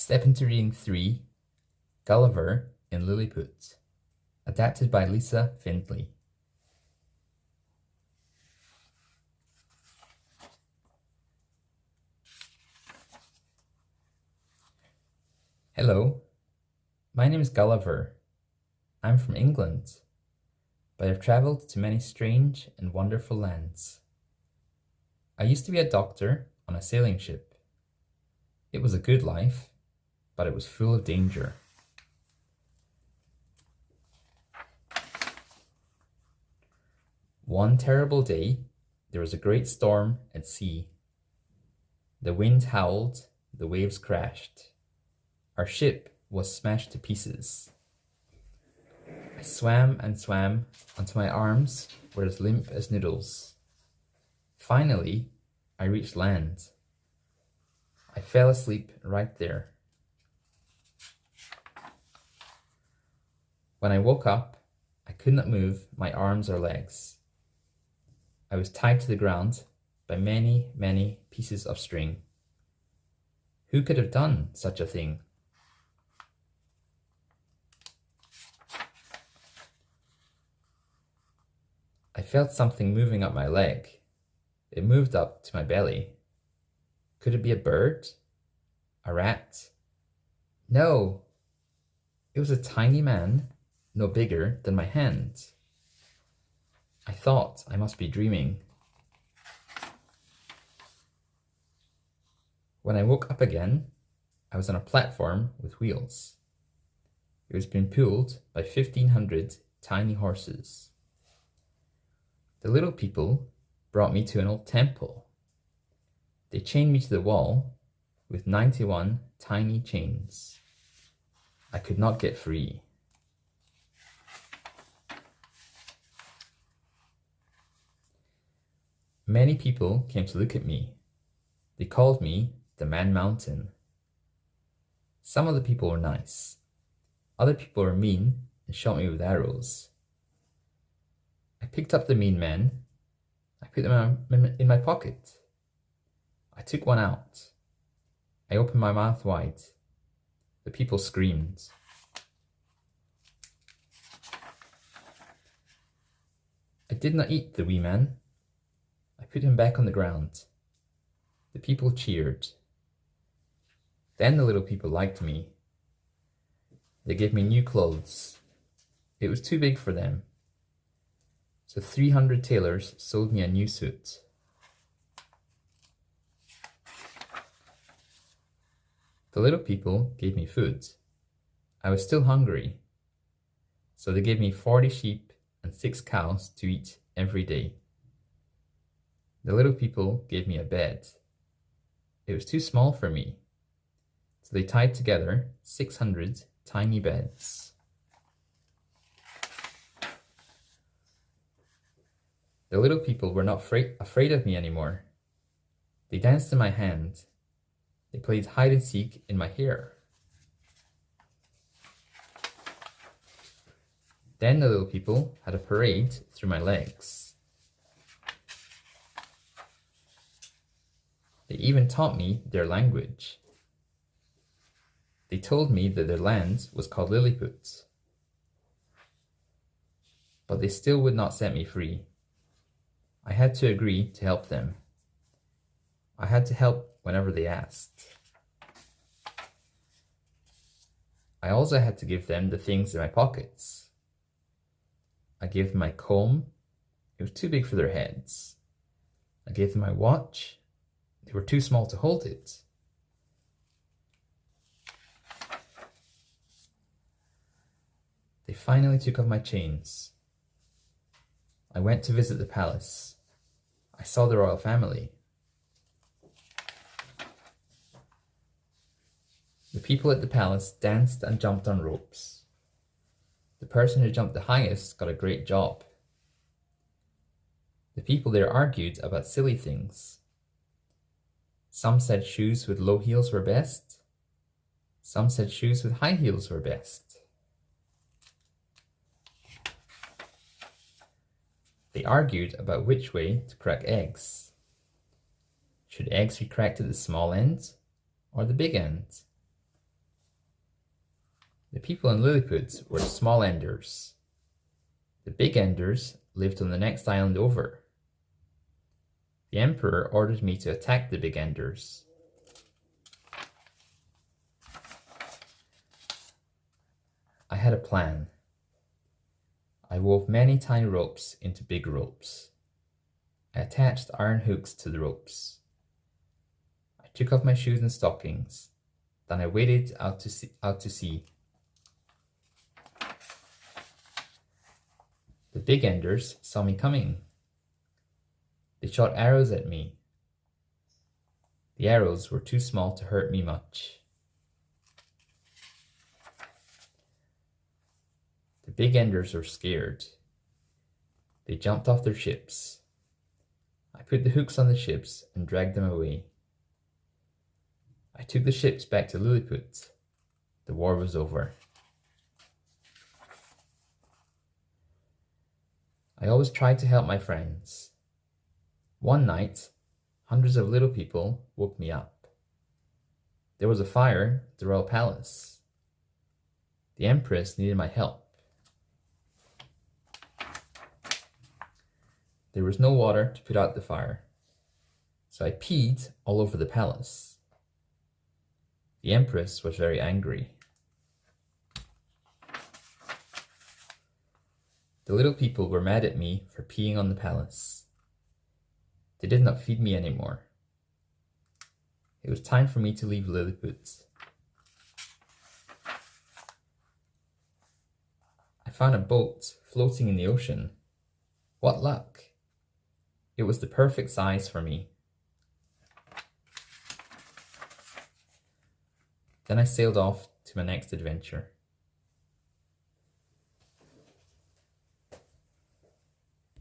Step into reading 3, Gulliver in Lilliput, adapted by Lisa Findley. Hello, my name is Gulliver. I'm from England, but I've travelled to many strange and wonderful lands. I used to be a doctor on a sailing ship. It was a good life, but it was full of danger. One terrible day, there was a great storm at sea. The wind howled, the waves crashed. Our ship was smashed to pieces. I swam and swam until my arms were as limp as noodles. Finally, I reached land. I fell asleep right there. When I woke up, I could not move my arms or legs. I was tied to the ground by many, many pieces of string. Who could have done such a thing? I felt something moving up my leg. It moved up to my belly. Could it be a bird? A rat? No! It was a tiny man, no bigger than my hand. I thought I must be dreaming. When I woke up again, I was on a platform with wheels. It was being pulled by 1,500 tiny horses. The little people brought me to an old temple. They chained me to the wall with 91 tiny chains. I could not get free. Many people came to look at me. They called me the Man Mountain. Some of the people were nice. Other people were mean and shot me with arrows. I picked up the mean men. I put them in my pocket. I took one out. I opened my mouth wide. The people screamed. I did not eat the wee man. I put him back on the ground. The people cheered. Then the little people liked me. They gave me new clothes. It was too big for them. So 300 tailors sold me a new suit. The little people gave me food. I was still hungry. So they gave me 40 sheep and 6 cows to eat every day. The little people gave me a bed. It was too small for me. So they tied together 600 tiny beds. The little people were not afraid of me anymore. They danced in my hand. They played hide and seek in my hair. Then the little people had a parade through my legs. They even taught me their language. They told me that their land was called Lilliput. But they still would not set me free. I had to agree to help them. I had to help whenever they asked. I also had to give them the things in my pockets. I gave them my comb. It was too big for their heads. I gave them my watch. They were too small to hold it. They finally took off my chains. I went to visit the palace. I saw the royal family. The people at the palace danced and jumped on ropes. The person who jumped the highest got a great job. The people there argued about silly things. Some said shoes with low heels were best. Some said shoes with high heels were best. They argued about which way to crack eggs. Should eggs be cracked at the small end or the big end? The people in Lilliput were small enders. The big enders lived on the next island over. The Emperor ordered me to attack the big enders. I had a plan. I wove many tiny ropes into big ropes. I attached iron hooks to the ropes. I took off my shoes and stockings. Then I waded out to sea. The big enders saw me coming. They shot arrows at me. The arrows were too small to hurt me much. The big enders were scared. They jumped off their ships. I put the hooks on the ships and dragged them away. I took the ships back to Lilliput. The war was over. I always tried to help my friends. One night, hundreds of little people woke me up. There was a fire at the royal palace. The Empress needed my help. There was no water to put out the fire, so I peed all over the palace. The Empress was very angry. The little people were mad at me for peeing on the palace. They did not feed me anymore. It was time for me to leave Lilliput. I found a boat floating in the ocean. What luck! It was the perfect size for me. Then I sailed off to my next adventure.